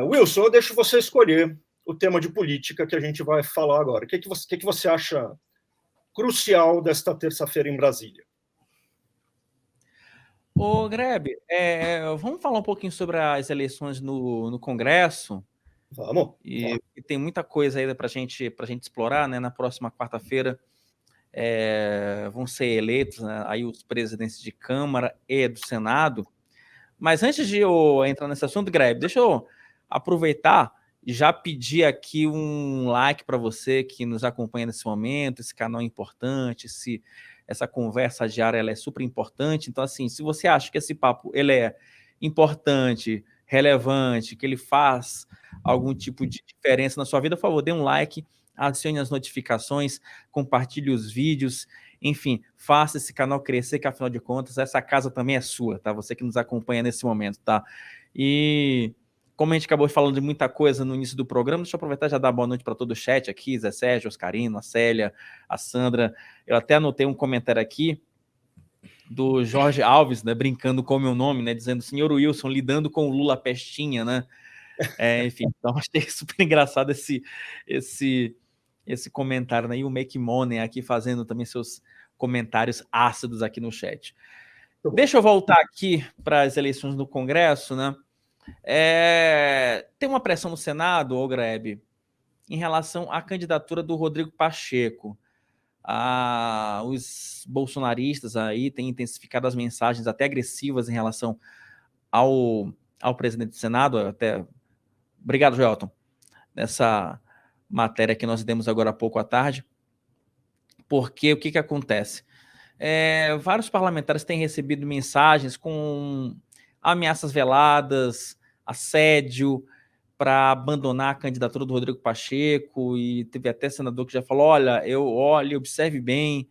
Wilson, eu deixo você escolher o tema de política que a gente vai falar agora. O que você acha crucial desta terça-feira em Brasília? Ô, Greb, vamos falar um pouquinho sobre as eleições no Congresso, Vamos. e tem muita coisa aí para gente explorar, né? Na próxima quarta-feira vão ser eleitos, né, aí os presidentes de Câmara e do Senado. Mas antes de eu entrar nesse assunto, Greb, deixa eu aproveitar e já pedir aqui um like para você que nos acompanha nesse momento. Esse canal é importante, essa conversa diária ela é super importante. Então, assim, se você acha que esse papo ele é importante, relevante, que ele faz algum tipo de diferença na sua vida, por favor, dê um like, adicione as notificações, compartilhe os vídeos, enfim, faça esse canal crescer, que afinal de contas, essa casa também é sua, tá? Você que nos acompanha nesse momento, tá? E como a gente acabou falando de muita coisa no início do programa, deixa eu aproveitar e já dar boa noite para todo o chat aqui, Zé Sérgio, Oscarino, a Célia, a Sandra. Eu até anotei um comentário aqui do Jorge Alves, né, brincando com o meu nome, né, dizendo, senhor Wilson, lidando com o Lula pestinha, né? Enfim, então achei super engraçado esse comentário, né? E o Make Money aqui fazendo também seus comentários ácidos aqui no chat. Deixa eu voltar aqui para as eleições do Congresso, né? Tem uma pressão no Senado, ô Greb, em relação à candidatura do Rodrigo Pacheco. Os bolsonaristas aí têm intensificado as mensagens até agressivas em relação ao presidente do Senado. Até obrigado, Joelton, nessa matéria que nós demos agora há pouco à tarde, porque o que acontece? Vários parlamentares têm recebido mensagens com ameaças veladas, assédio, para abandonar a candidatura do Rodrigo Pacheco, e teve até senador que já falou, olha, observe bem,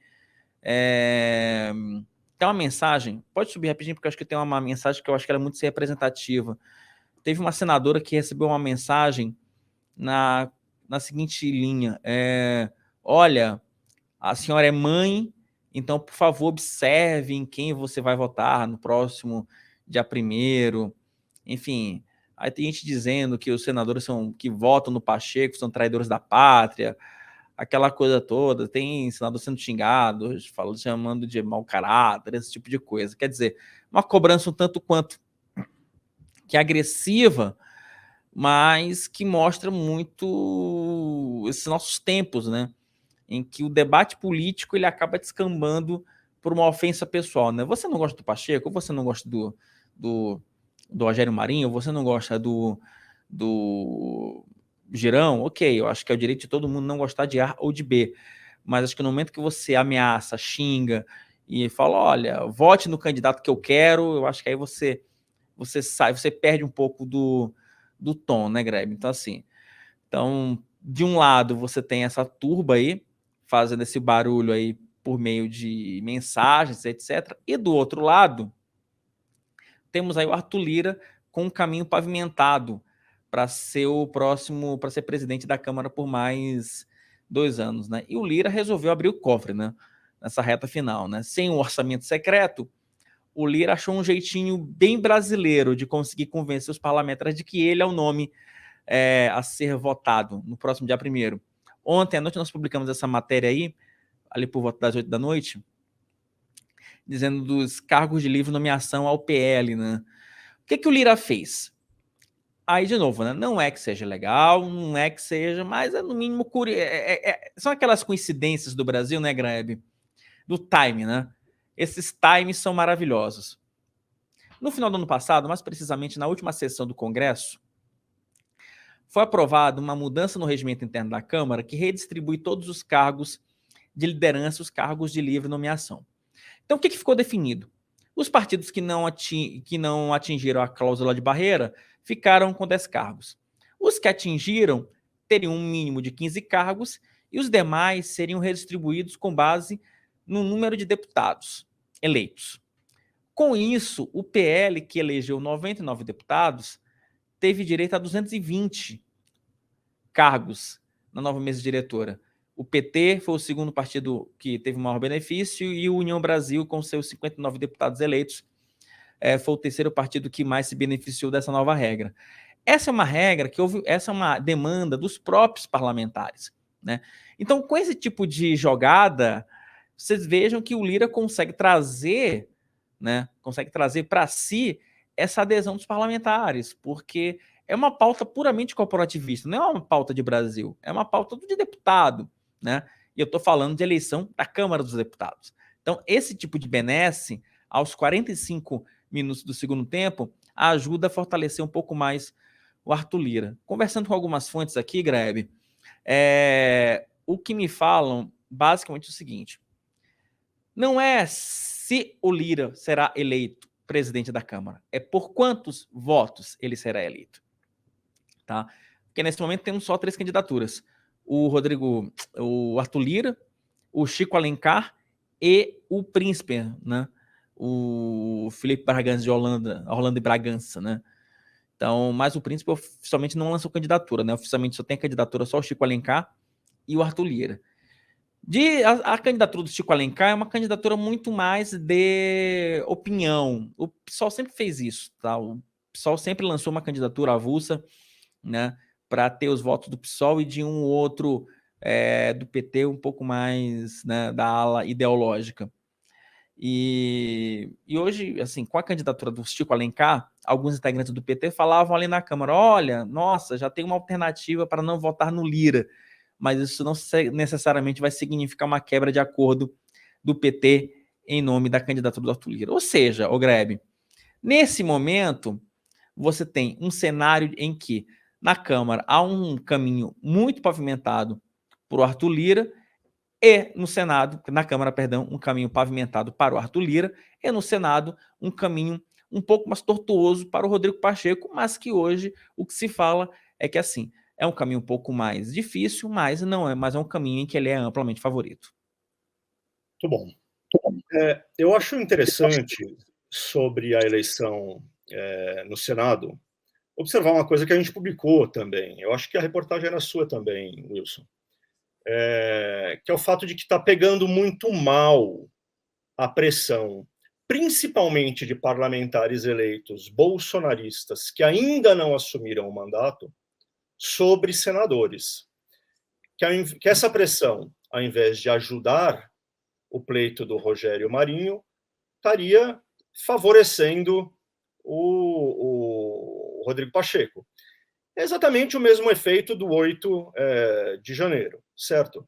tem uma mensagem, pode subir rapidinho, porque eu acho que tem uma mensagem que eu acho que ela é muito representativa. Teve uma senadora que recebeu uma mensagem na seguinte linha, olha, a senhora é mãe, então, por favor, observe em quem você vai votar no próximo dia 1º. Enfim, aí tem gente dizendo que os senadores que votam no Pacheco são traidores da pátria, aquela coisa toda. Tem senador sendo xingado, chamando de mau caráter, esse tipo de coisa. Quer dizer, uma cobrança um tanto quanto que agressiva, mas que mostra muito esses nossos tempos, né? Em que o debate político ele acaba descambando por uma ofensa pessoal, né? Você não gosta do Pacheco, ou você não gosta do Rogério Marinho, ou você não gosta do Girão, ok, eu acho que é o direito de todo mundo não gostar de A ou de B, mas acho que no momento que você ameaça, xinga e fala, olha, vote no candidato que eu quero, eu acho que aí você perde um pouco do tom, né, Greg? Então, assim, de um lado você tem essa turba aí, fazendo esse barulho aí por meio de mensagens, etc. E do outro lado, temos aí o Arthur Lira com um caminho pavimentado para ser o próximo, para ser presidente da Câmara por mais 2 anos, né? E o Lira resolveu abrir o cofre, né? Nessa reta final, né? Sem um orçamento secreto, o Lira achou um jeitinho bem brasileiro de conseguir convencer os parlamentares de que ele é o nome a ser votado no próximo dia 1º. Ontem à noite nós publicamos essa matéria aí, ali por volta das 8 da noite, dizendo dos cargos de livre nomeação ao PL, né? O que o Lira fez? Aí, de novo, né? Não é que seja legal, não é que seja, mas é no mínimo curioso. São aquelas coincidências do Brasil, né, Grebe? Do time, né? Esses times são maravilhosos. No final do ano passado, mais precisamente na última sessão do Congresso, foi aprovada uma mudança no regimento interno da Câmara que redistribui todos os cargos de liderança, os cargos de livre nomeação. Então, o que ficou definido? Os partidos que não atingiram a cláusula de barreira ficaram com 10 cargos. Os que atingiram teriam um mínimo de 15 cargos e os demais seriam redistribuídos com base no número de deputados eleitos. Com isso, o PL, que elegeu 99 deputados, teve direito a 220 cargos na nova mesa diretora. O PT foi o segundo partido que teve maior benefício e o União Brasil, com seus 59 deputados eleitos, foi o terceiro partido que mais se beneficiou dessa nova regra. essa é uma regra essa é uma demanda dos próprios parlamentares, né? Então, com esse tipo de jogada, vocês vejam que o Lira consegue trazer, né? Consegue trazer para si essa adesão dos parlamentares, porque é uma pauta puramente corporativista, não é uma pauta de Brasil, é uma pauta de deputado, né? E eu estou falando de eleição da Câmara dos Deputados. Então, esse tipo de benesse, aos 45 minutos do segundo tempo, ajuda a fortalecer um pouco mais o Arthur Lira. Conversando com algumas fontes aqui, Grebe, o que me falam basicamente é o seguinte: não é se o Lira será eleito presidente da Câmara, é por quantos votos ele será eleito. Tá? Porque nesse momento temos só 3 candidaturas: o Arthur Lira, o Chico Alencar e o príncipe, né? O Felipe Bragança de Orlando e Bragança, né? Então, mas o príncipe oficialmente não lançou candidatura, né? Oficialmente só tem candidatura só o Chico Alencar e o Arthur Lira. A candidatura do Chico Alencar é uma candidatura muito mais de opinião. O PSOL sempre fez isso, tá? O PSOL sempre lançou uma candidatura avulsa, né, para ter os votos do PSOL e de um outro do PT um pouco mais, né, da ala ideológica. E hoje, assim, com a candidatura do Chico Alencar, alguns integrantes do PT falavam ali na Câmara: olha, nossa, já tem uma alternativa para não votar no Lira, mas isso não necessariamente vai significar uma quebra de acordo do PT em nome da candidatura do Arthur Lira. Ou seja, o Grebe, nesse momento, você tem um cenário em que na Câmara há um caminho muito pavimentado para o Arthur Lira, e no Senado, na Câmara, perdão, um caminho pavimentado para o Arthur Lira, e no Senado um caminho um pouco mais tortuoso para o Rodrigo Pacheco, mas que hoje o que se fala é que, assim, é um caminho um pouco mais difícil, mas não é, mas é um caminho em que ele é amplamente favorito. Muito bom. Eu acho interessante sobre a eleição no Senado observar uma coisa que a gente publicou também. Eu acho que a reportagem era sua também, Wilson. Que é o fato de que está pegando muito mal a pressão, principalmente de parlamentares eleitos bolsonaristas que ainda não assumiram o mandato, sobre senadores. Que essa pressão, ao invés de ajudar o pleito do Rogério Marinho, estaria favorecendo o Rodrigo Pacheco. É exatamente o mesmo efeito do 8 de janeiro, certo?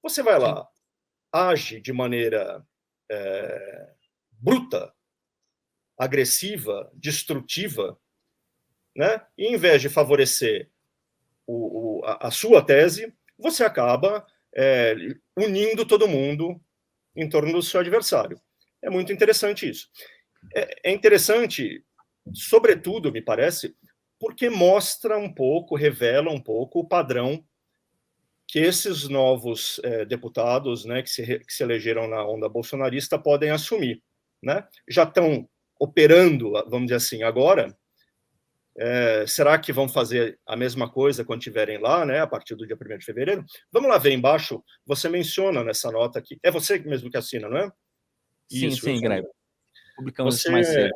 Você vai lá, sim, age de maneira bruta, agressiva, destrutiva, né? E em vez de favorecer a sua tese, você acaba unindo todo mundo em torno do seu adversário. É muito interessante isso. É interessante, sobretudo, me parece, porque mostra um pouco, revela um pouco o padrão que esses novos deputados, né, que se elegeram na onda bolsonarista podem assumir, né? Já estão operando, vamos dizer assim, agora. Será que vão fazer a mesma coisa quando estiverem lá, né, a partir do dia 1º de fevereiro? Vamos lá ver embaixo, você menciona nessa nota aqui, é você mesmo que assina, não é? Sim, isso, sim, Greg. Publicamos você isso mais cedo.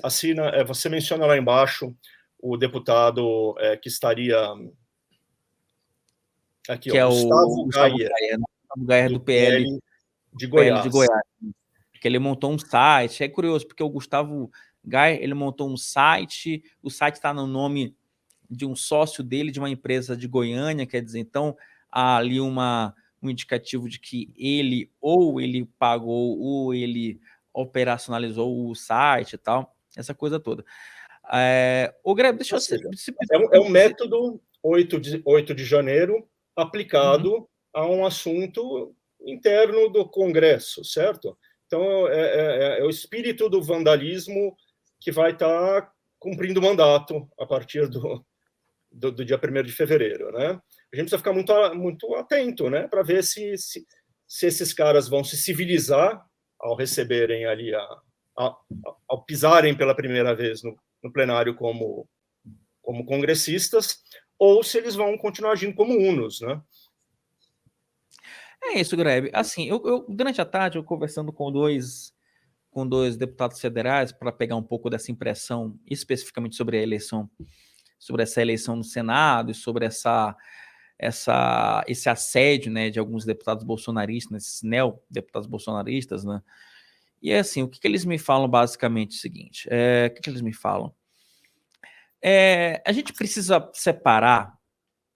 Assina, você menciona lá embaixo o deputado que estaria aqui, que ó, é Gustavo Gayer, do PL de Goiás. Que ele montou um site. É curioso, porque o Gustavo Gayer, ele montou um site, o site está no nome de um sócio dele, de uma empresa de Goiânia, quer dizer, então há ali um indicativo de que ele pagou ou ele operacionalizou o site e tal, essa coisa toda. O Greg, deixa eu ser. É um método 8 de janeiro aplicado a um assunto interno do Congresso, certo? Então, é o espírito do vandalismo que vai estar cumprindo o mandato a partir do dia 1º de fevereiro, né? A gente precisa ficar muito atento, né, para ver se esses caras vão se civilizar ao receberem ali, ao pisarem pela primeira vez no plenário como congressistas, ou se eles vão continuar agindo como unos, né? É isso, Grebe. Assim, eu durante a tarde, eu conversando com dois deputados federais para pegar um pouco dessa impressão, especificamente sobre a eleição sobre essa eleição no Senado e sobre esse assédio, né, de alguns deputados bolsonaristas, esses neo-deputados bolsonaristas, né? E assim, o que eles me falam basicamente é o seguinte: o que eles me falam? A gente precisa separar,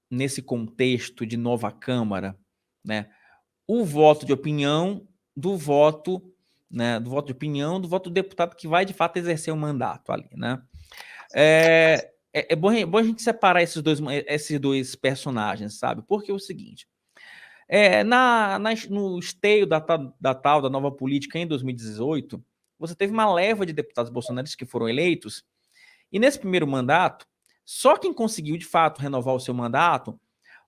nesse contexto de nova Câmara, né, o voto de opinião do voto, né, do voto de opinião, do voto do deputado que vai de fato exercer o mandato ali, né? É bom a gente separar esses dois personagens, sabe? Porque é o seguinte: no esteio da tal da nova política em 2018, você teve uma leva de deputados bolsonaristas que foram eleitos, e nesse primeiro mandato, só quem conseguiu de fato renovar o seu mandato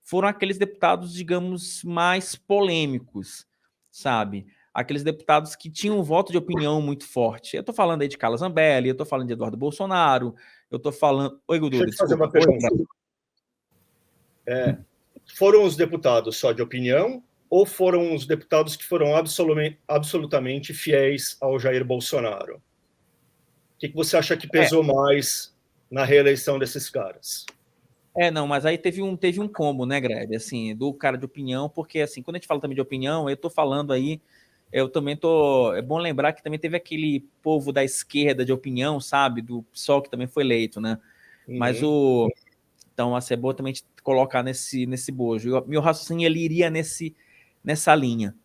foram aqueles deputados, digamos, mais polêmicos, sabe? Aqueles deputados que tinham um voto de opinião muito forte. Eu estou falando aí de Carla Zambelli, eu estou falando de Eduardo Bolsonaro, eu estou falando... Oi, Guduri, Deixa eu te fazer desculpa. uma pergunta. Foram os deputados só de opinião ou foram os deputados que foram absolutamente fiéis ao Jair Bolsonaro? O que você acha que pesou mais na reeleição desses caras? Não, mas aí teve um combo, né, Greg? Assim, do cara de opinião, porque assim, quando a gente fala também de opinião, eu tô falando aí, eu também tô... É bom lembrar que também teve aquele povo da esquerda de opinião, sabe? Do PSOL que também foi eleito, né? Mas Então, assim, é bom também colocar nesse bojo. Meu raciocínio, ele iria nessa linha.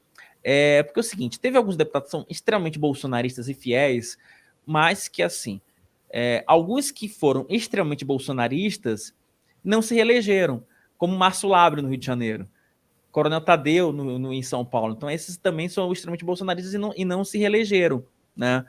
Porque é o seguinte, teve alguns deputados que são extremamente bolsonaristas e fiéis, mas que, assim, alguns que foram extremamente bolsonaristas não se reelegeram, como Márcio Lábrio, no Rio de Janeiro, Coronel Tadeu, em São Paulo. Então, esses também são extremamente bolsonaristas e não se reelegeram, né?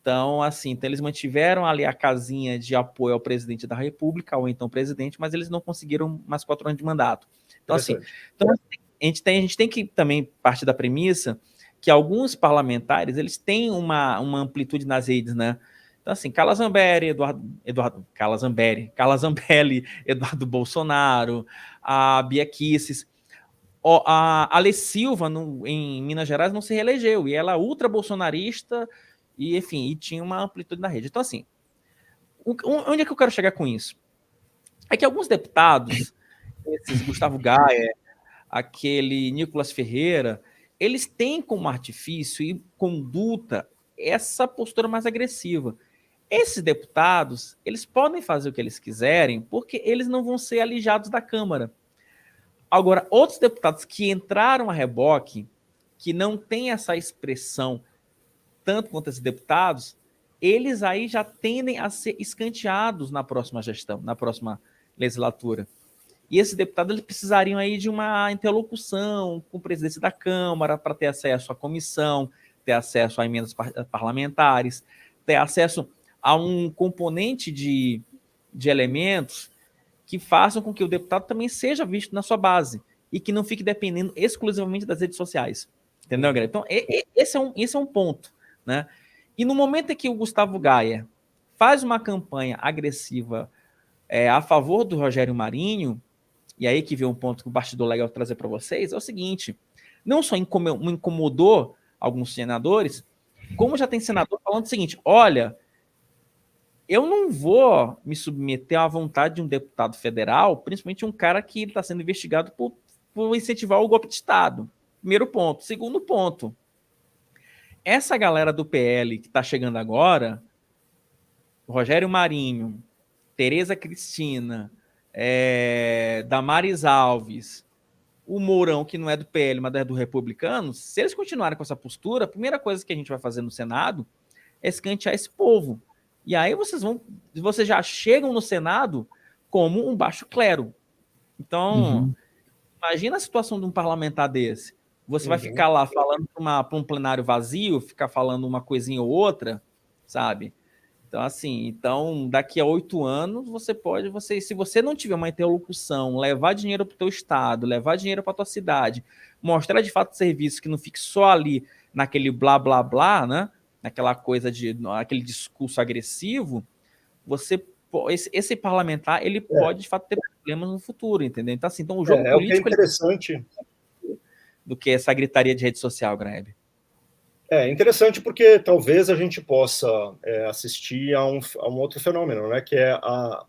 Então, assim, eles mantiveram ali a casinha de apoio ao presidente da República, ou então presidente, mas eles não conseguiram mais 4 anos de mandato. Então, assim, a gente tem que também partir da premissa que alguns parlamentares, eles têm uma amplitude nas redes, né? Então, assim, Carla Zambelli, Eduardo Bolsonaro, a Bia Kicis, a Ale Silva, em Minas Gerais, não se reelegeu, e ela é ultra bolsonarista, e enfim, e tinha uma amplitude na rede. Então, assim, onde é que eu quero chegar com isso? É que alguns deputados, esses Gustavo Gaia, aquele Nicolas Ferreira, eles têm como artifício e conduta essa postura mais agressiva. Esses deputados, eles podem fazer o que eles quiserem, porque eles não vão ser alijados da Câmara. Agora, outros deputados que entraram a reboque, que não têm essa expressão tanto quanto esses deputados, eles aí já tendem a ser escanteados na próxima gestão, na próxima legislatura. E esses deputados, eles precisariam aí de uma interlocução com o presidente da Câmara para ter acesso à comissão, ter acesso a emendas parlamentares, ter acesso a um componente de elementos que façam com que o deputado também seja visto na sua base e que não fique dependendo exclusivamente das redes sociais. Entendeu, Greg? Então, esse é um ponto, né? E no momento em que o Gustavo Gaia faz uma campanha agressiva a favor do Rogério Marinho, e aí que vem um ponto que o bastidor legal trazer para vocês, é o seguinte: não só incomodou alguns senadores, como já tem senador falando o seguinte: olha, eu não vou me submeter à vontade de um deputado federal, principalmente um cara que está sendo investigado por incentivar o golpe de Estado. Primeiro ponto. Segundo ponto, essa galera do PL que está chegando agora, Rogério Marinho, Tereza Cristina, Damares Alves, o Mourão, que não é do PL, mas é do Republicano, se eles continuarem com essa postura, a primeira coisa que a gente vai fazer no Senado é escantear esse povo. E aí vocês já chegam no Senado como um baixo clero. Então, imagina a situação de um parlamentar desse. Você vai ficar lá falando para um plenário vazio, ficar falando uma coisinha ou outra, sabe? Então, assim, daqui a 8 anos, se você não tiver uma interlocução, levar dinheiro para o teu estado, levar dinheiro para a tua cidade, mostrar de fato serviço que não fique só ali naquele blá, blá, blá, né? Naquela coisa aquele discurso agressivo, esse parlamentar, ele pode, de fato, ter problemas no futuro, entendeu? Então, assim, o jogo político... O que é interessante... do que essa gritaria de rede social, Grebe. É interessante porque talvez a gente possa assistir a um outro fenômeno, né? Que é a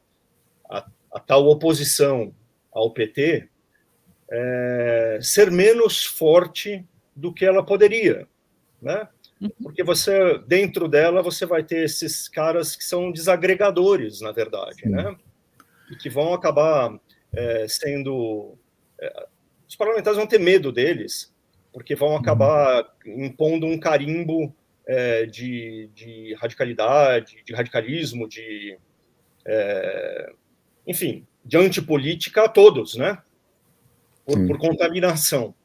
tal oposição ao PT ser menos forte do que ela poderia, né? Porque você, dentro dela, você vai ter esses caras que são desagregadores, na verdade, né? E que vão acabar sendo... os parlamentares vão ter medo deles, porque vão acabar impondo um carimbo de radicalidade, de radicalismo, enfim, de antipolítica a todos, né? Por contaminação.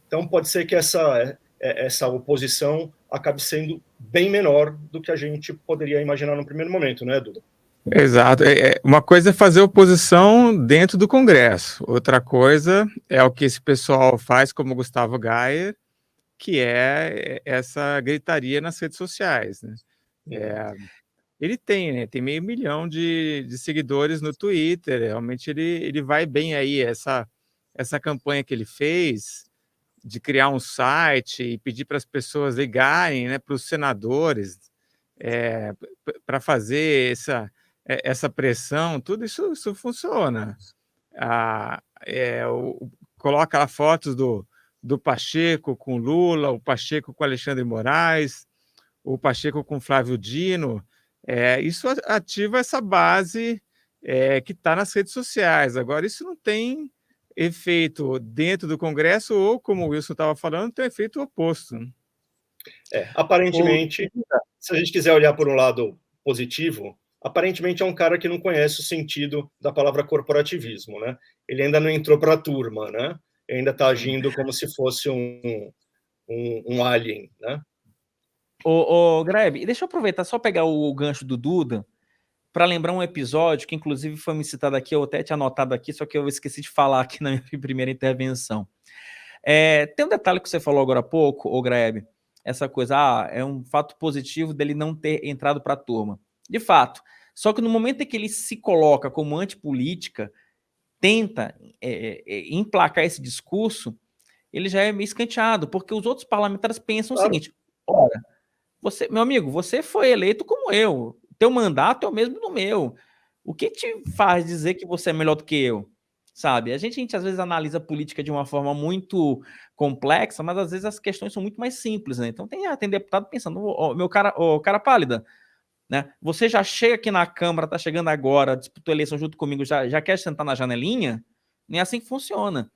Então, pode ser que essa oposição acabe sendo bem menor do que a gente poderia imaginar no primeiro momento, né, Duda? Exato. Uma coisa é fazer oposição dentro do Congresso, outra coisa é o que esse pessoal faz, como Gustavo Gayer, que é essa gritaria nas redes sociais, né? Ele tem, né, tem 500 mil de seguidores no Twitter, realmente ele vai bem aí, essa campanha que ele fez de criar um site e pedir para as pessoas ligarem, né, para os senadores, para fazer essa pressão, tudo isso funciona. Coloca lá fotos do Pacheco com Lula, o Pacheco com Alexandre Moraes, o Pacheco com Flávio Dino. Isso ativa essa base que está nas redes sociais. Agora, isso não tem efeito dentro do Congresso ou, como o Wilson estava falando, tem efeito oposto. Aparentemente, se a gente quiser olhar por um lado positivo, aparentemente é um cara que não conhece o sentido da palavra corporativismo, né? Ele ainda não entrou para a turma, né? Ele ainda está agindo como se fosse um alien, né? Grebe, deixa eu aproveitar só pegar o gancho do Duda para lembrar um episódio que, inclusive, foi me citado aqui, eu até tinha anotado aqui, só que eu esqueci de falar aqui na minha primeira intervenção. Tem um detalhe que você falou agora há pouco, Grebe, essa coisa, é um fato positivo dele não ter entrado para a turma. De fato, só que no momento em que ele se coloca como antipolítica, tenta emplacar esse discurso, ele já é meio escanteado, porque os outros parlamentares pensam o seguinte: ora, meu amigo, você foi eleito como eu, teu mandato é o mesmo do meu, o que te faz dizer que você é melhor do que eu? Sabe? A gente às vezes analisa a política de uma forma muito complexa, mas às vezes as questões são muito mais simples, né? Então tem deputado pensando, meu cara pálida, né? Você já chega aqui na Câmara, tá chegando agora, disputou a eleição junto comigo, já quer sentar na janelinha? Nem é assim que funciona.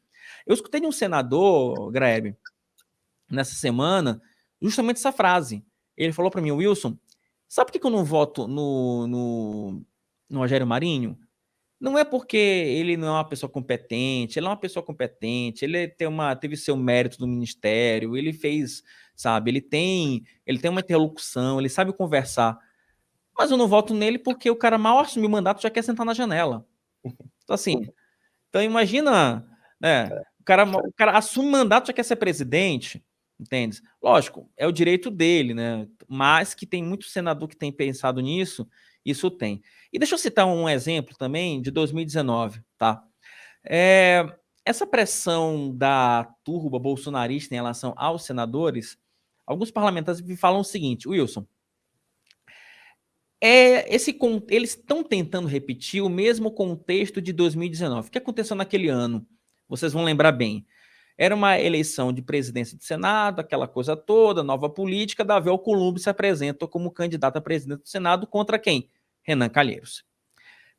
Eu escutei de um senador, Grebe, nessa semana, justamente essa frase. Ele falou para mim: Wilson, sabe por que eu não voto no Rogério Marinho? Não é porque ele não é uma pessoa competente, ele é uma pessoa competente, ele teve seu mérito no ministério, ele fez, sabe, ele tem uma interlocução, ele sabe conversar, mas eu não voto nele porque o cara mal assumiu o mandato já quer sentar na janela. Então, assim, imagina, né, o cara assume o mandato já quer ser presidente, entende? Lógico, é o direito dele, né, mas que tem muito senador que tem pensado nisso, isso tem. E deixa eu citar um exemplo também de 2019, tá? Essa pressão da turba bolsonarista em relação aos senadores, alguns parlamentares me falam o seguinte: Wilson, eles estão tentando repetir o mesmo contexto de 2019. O que aconteceu naquele ano? Vocês vão lembrar bem. Era uma eleição de presidência do Senado, aquela coisa toda, nova política. Davi Alcolumbre se apresenta como candidato a presidente do Senado contra quem? Renan Calheiros.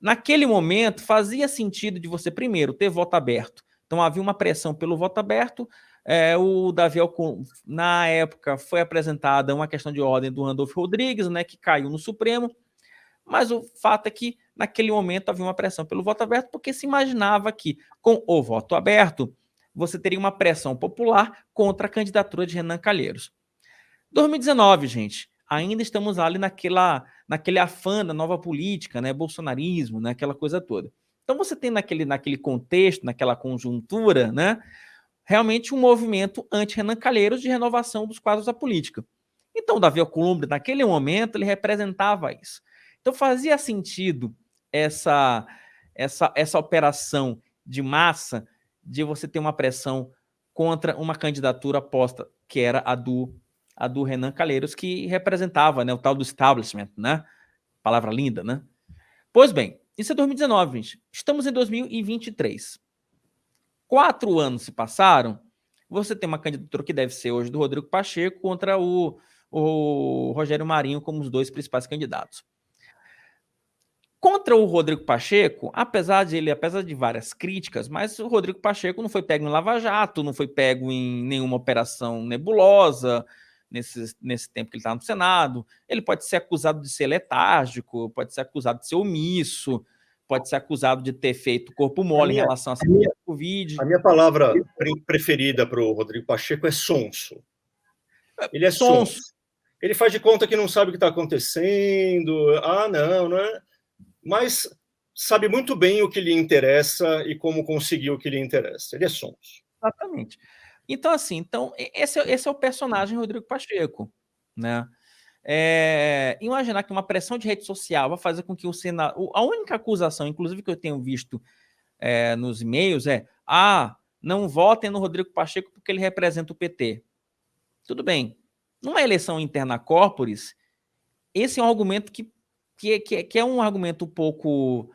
Naquele momento, fazia sentido de você, primeiro, ter voto aberto. Então, havia uma pressão pelo voto aberto. O Davi Alcolumbre, na época, foi apresentada uma questão de ordem do Randolfo Rodrigues, né, que caiu no Supremo. Mas o fato é que, naquele momento, havia uma pressão pelo voto aberto, porque se imaginava que, com o voto aberto, você teria uma pressão popular contra a candidatura de Renan Calheiros. 2019, gente, ainda estamos ali naquele afã da nova política, né, bolsonarismo, né, aquela coisa toda. Então você tem naquele contexto, naquela conjuntura, né, realmente um movimento anti-Renan Calheiros de renovação dos quadros da política. Então, Davi Alcolumbre, naquele momento, ele representava isso. Então fazia sentido essa operação de massa de você ter uma pressão contra uma candidatura posta, que era a do Renan Calheiros, que representava, né, o tal do establishment, né? Palavra linda, né? Pois bem, Isso é 2019, gente. Estamos em 2023. 4 anos se passaram, você tem uma candidatura que deve ser hoje do Rodrigo Pacheco contra o Rogério Marinho como os dois principais candidatos. Contra o Rodrigo Pacheco, apesar de várias críticas, mas o Rodrigo Pacheco não foi pego em Lava Jato, não foi pego em nenhuma operação nebulosa nesse tempo que ele está no Senado. Ele pode ser acusado de ser letárgico, pode ser acusado de ser omisso, pode ser acusado de ter feito corpo mole em relação à Covid. A minha palavra preferida para o Rodrigo Pacheco é sonso. Ele é sonso. Ele faz de conta que não sabe o que está acontecendo. Não é. Mas sabe muito bem o que lhe interessa e como conseguir o que lhe interessa. Ele é sonso. Exatamente. Então, assim, esse é o personagem Rodrigo Pacheco, né? Imaginar que uma pressão de rede social vai fazer com que o Senado... A única acusação, inclusive, que eu tenho visto nos e-mails não votem no Rodrigo Pacheco porque ele representa o PT. Tudo bem. Numa eleição interna corporis, esse é um argumento que é um argumento um pouco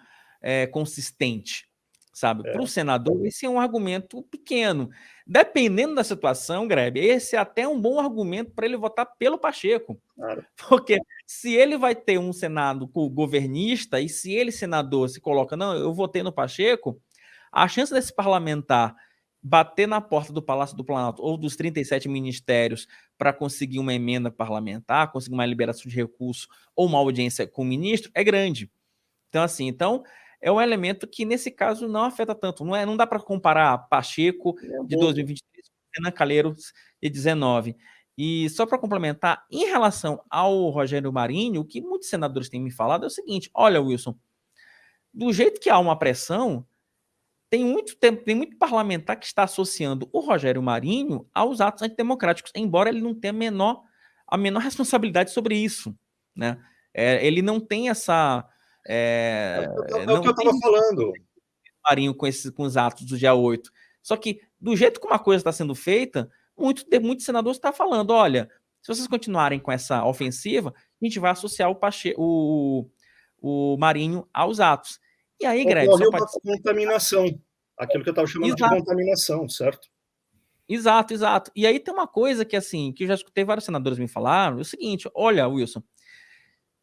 consistente, sabe? Para o senador, esse é um argumento pequeno. Dependendo da situação, Grebe, esse é até um bom argumento para ele votar pelo Pacheco. Claro. Porque se ele vai ter um Senado governista e se ele, senador, se coloca, não, eu votei no Pacheco, a chance desse parlamentar bater na porta do Palácio do Planalto ou dos 37 ministérios para conseguir uma emenda parlamentar, conseguir uma liberação de recurso ou uma audiência com o ministro é grande. Então, assim, é um elemento que, nesse caso, não afeta tanto. Não dá para comparar Pacheco de 2023 com Renan Calheiros de 2019. E só para complementar, em relação ao Rogério Marinho, o que muitos senadores têm me falado é o seguinte: olha, Wilson, do jeito que há uma pressão, tem muito parlamentar que está associando o Rogério Marinho aos atos antidemocráticos, embora ele não tenha a menor responsabilidade sobre isso, né? Ele não tem essa... o que eu estava falando. Marinho com os atos do dia 8. Só que, do jeito como a coisa está sendo feita, muitos senadores estão falando, olha, se vocês continuarem com essa ofensiva, a gente vai associar o Marinho aos atos. E aí, Greg, ocorre uma contaminação. Aquilo que eu estava chamando de contaminação, certo? Exato. E aí tem uma coisa que, assim, que eu já escutei vários senadores me falaram, é o seguinte: olha, Wilson,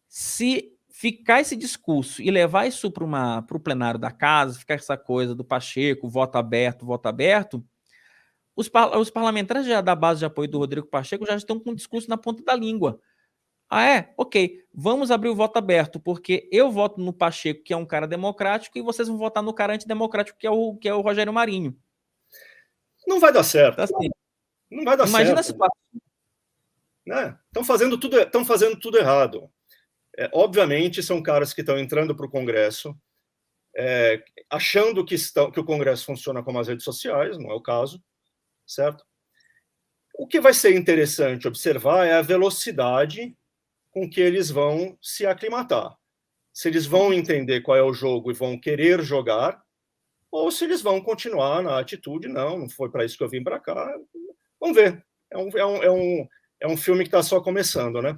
se ficar esse discurso e levar isso para o plenário da casa, ficar essa coisa do Pacheco, voto aberto, os parlamentares da base de apoio do Rodrigo Pacheco já estão com o discurso na ponta da língua. Ok, vamos abrir o voto aberto, porque eu voto no Pacheco, que é um cara democrático, e vocês vão votar no cara antidemocrático, que é o Rogério Marinho. Não vai dar certo. Então, assim, não vai dar certo. Imagina a situação. Estão fazendo tudo errado. Obviamente, são caras que estão entrando para o Congresso, achando que o Congresso funciona como as redes sociais, não é o caso, certo? O que vai ser interessante observar é a velocidade com que eles vão se aclimatar. Se eles vão entender qual é o jogo e vão querer jogar, ou se eles vão continuar na atitude, não foi para isso que eu vim para cá. Vamos ver. É um filme que está só começando, né?